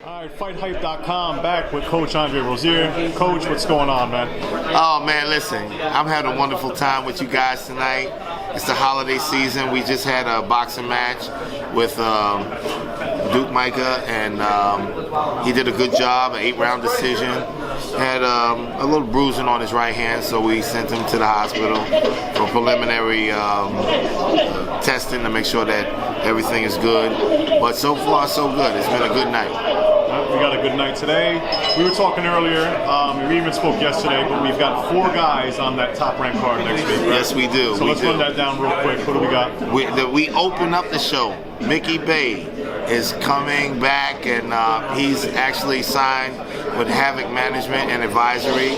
All right, FightHype.com back with Coach Andre Rozier. Coach, what's going on, man? Oh, man, listen, I'm having a wonderful time with you guys tonight. It's the holiday season. We just had a boxing match with Duke Micah, and he did a good job, an 8-round decision. Had a little bruising on his right hand, so we sent him to the hospital for preliminary testing to make sure that everything is good. But so far, so good. It's been a good night. We got a good night today. We were talking earlier, we even spoke yesterday, but we've got 4 guys on that top-ranked card next week, right? Yes, we do. So let's run that down real quick. What do we got? We open up the show. Mickey Bay is coming back, and he's actually signed with Havoc Management and Advisory.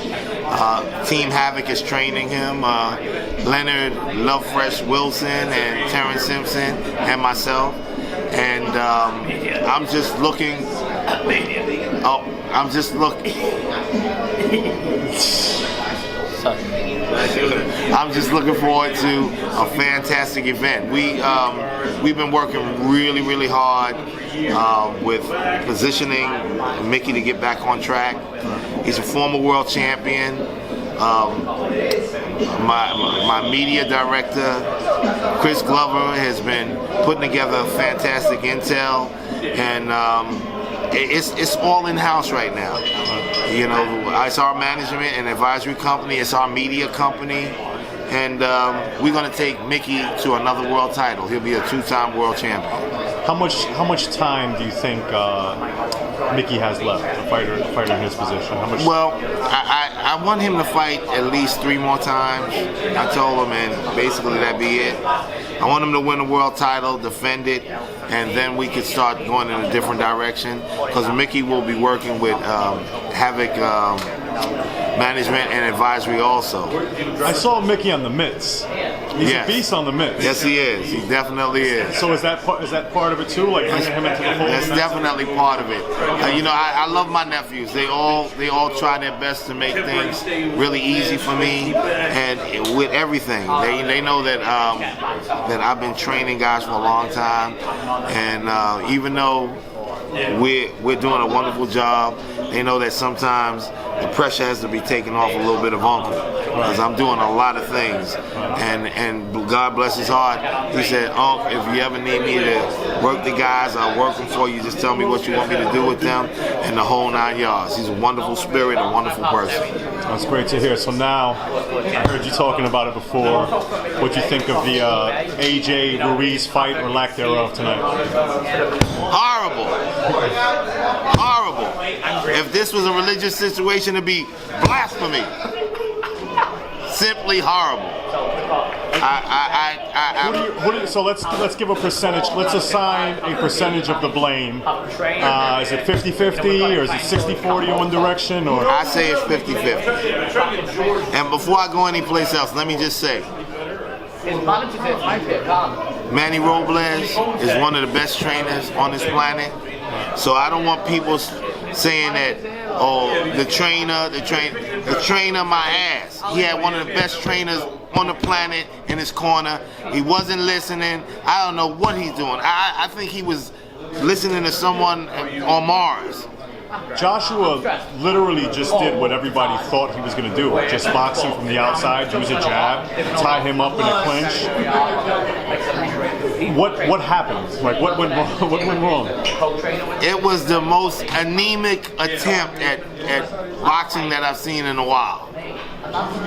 Team Havoc is training him. Leonard Lovefresh Wilson and Terrence Simpson and myself. And I'm just looking. I'm just looking forward to a fantastic event. We've been working really, really hard with positioning Mickey to get back on track. He's a former world champion. My media director, Chris Glover, has been putting together fantastic intel, and it's all in-house right now. You know, it's our management and advisory company, it's our media company, and we're going to take Mickey to another world title. He'll be a 2-time world champion. How much time do you think Mickey has left, a fighter in his position? How much? Well, I want him to fight at least 3 more times. I told him, and basically that'd be it. I want him to win a world title, defend it, and then we could start going in a different direction. Because Mickey will be working with Havoc Management and Advisory also. I saw Mickey on the mitts. He's a beast on the mitts. Yes, he is. He definitely is. So is that part of it too? Like bringing him into the fold? That's definitely part of it. You know, I love my nephews. They all try their best to make things really easy for me, and with everything. They know that that I've been training guys for a long time, and even though we're doing a wonderful job, they know that sometimes the pressure has to be taken off a little bit of Uncle, because I'm doing a lot of things, and God bless his heart, he said, Uncle, if you ever need me to work the guys, I'll work them for you. Just tell me what you want me to do with them, and the whole 9 yards. He's a wonderful spirit, a wonderful person. That's great to hear. So now, I heard you talking about it before. What you think of the AJ Ruiz fight, or lack thereof, tonight? Horrible. Horrible. If this was a religious situation, it'd be blasphemy. Simply horrible. So let's give a percentage. Let's assign a percentage of the blame. Is it 50-50 or is it 60-40 in one direction? Or I say it's 50-50. And before I go anyplace else, let me just say, Manny Robles is one of the best trainers on this planet. So I don't want people saying that, oh, the trainer, my ass. He had one of the best trainers on the planet in his corner. He wasn't listening. I don't know what he's doing. I think he was listening to someone on Mars. Joshua literally just did what everybody thought he was going to do. Just box him from the outside, use a jab, tie him up in a clinch. What happened? Like, what went wrong? What went wrong? It was the most anemic attempt at boxing that I've seen in a while.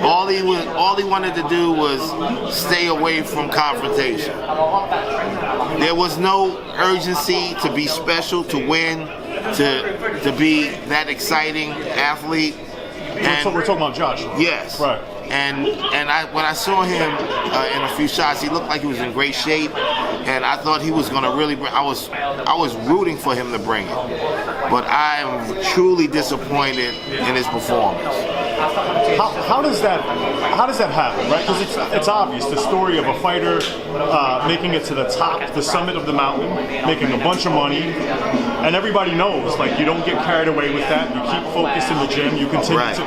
All he wanted to do was stay away from confrontation. There was no urgency to be special, to win, to be that exciting athlete. And we're talking about Josh. Yes. Right. And when I saw him in a few shots, he looked like he was in great shape, and I thought he was going to really bring. I was rooting for him to bring it, but I am truly disappointed in his performance. How does that happen, right? Because it's obvious, the story of a fighter making it to the top, the summit of the mountain, making a bunch of money, and everybody knows, like, you don't get carried away with that. You keep focused in the gym. You continue to.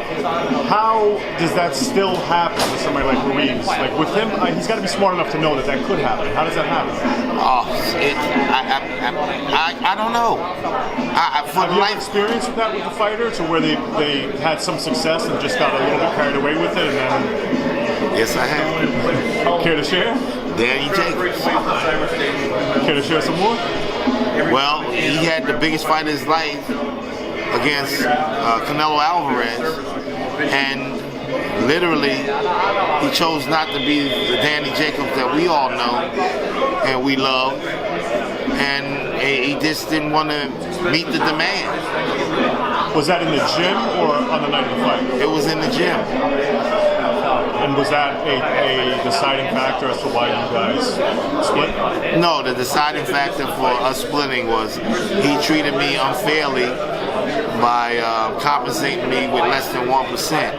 How does that still will happen to somebody like Ruiz? Like with him, he's got to be smart enough to know that that could happen. How does that happen? Oh, I don't know. Have you had experience with that with the fighter, to where they had some success and just got a little bit carried away with it, and then? Yes, I have. Care to share? Danny Jacobs. Care to share some more? Well, he had the biggest fight of his life against Canelo Alvarez, and literally he chose not to be the Danny Jacobs that we all know and we love, and he just didn't want to meet the demand. Was that in the gym or on the night of the fight? It was in the gym. And was that a deciding factor as to why you guys split? No, the deciding factor for us splitting was he treated me unfairly by compensating me with less than 1%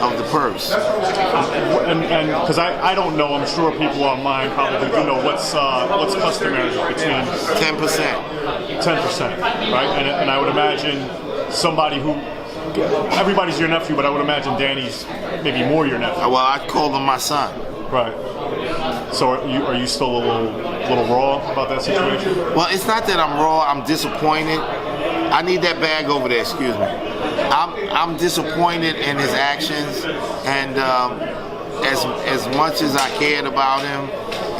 of the purse. And because I don't know, I'm sure people online probably do know what's customary between 10%. 10%, right? And I would imagine somebody who, everybody's your nephew, but I would imagine Danny's maybe more your nephew. Well, I called him my son. Right. So are you still a little raw about that situation? Well, it's not that I'm raw. I'm disappointed. I need that bag over there. Excuse me. I'm disappointed in his actions, and as much as I cared about him,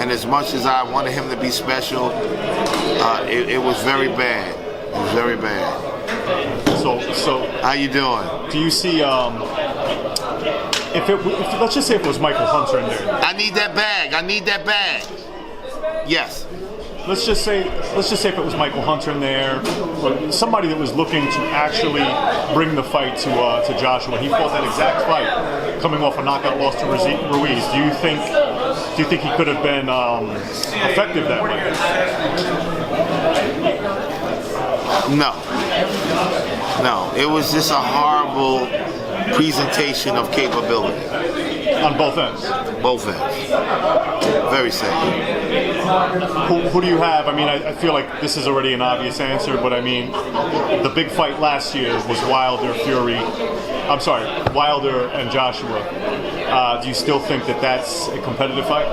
and as much as I wanted him to be special, it was very bad. It was very bad. So how you doing? Do you see if let's just say if it was Michael Hunter in there? I need that bag. I need that bag. Yes. Let's just say if it was Michael Hunter in there, or somebody that was looking to actually bring the fight to Joshua. He fought that exact fight, coming off a knockout loss to Ruiz. Do you think he could have been effective that way? No. It was just a horrible presentation of capability. On both ends? Both ends. Very sad. Who do you have? I mean, I feel like this is already an obvious answer, but I mean, the big fight last year was Wilder and Joshua. Do you still think that that's a competitive fight?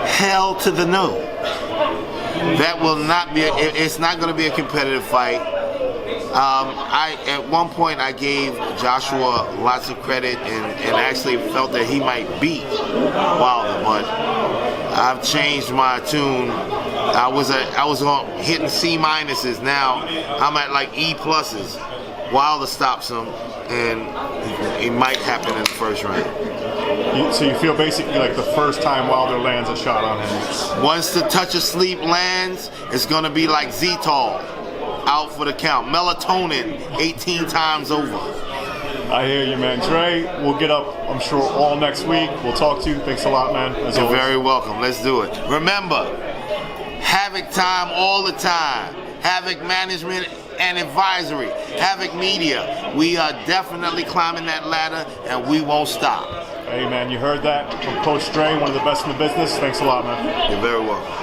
Hell to the no. That will not be. It's not going to be a competitive fight. At one point I gave Joshua lots of credit and actually felt that he might beat Wilder, but I've changed my tune. I was on hitting C minuses. Now I'm at like E pluses. Wilder stops him, and it might happen in the first round. So you feel basically like the first time Wilder lands a shot on him. Once the touch of sleep lands, it's going to be like Zetol. Out for the count. Melatonin 18 times over. I hear you, man. Trey, we'll get up, I'm sure, all next week. We'll talk to you. Thanks a lot, man. You're very welcome. Let's do it. Remember, Havoc time all the time. Havoc management and advisory. Havoc media. We are definitely climbing that ladder, and we won't stop. Hey, man, you heard that from Coach Trey, one of the best in the business. Thanks a lot, man. You're very welcome.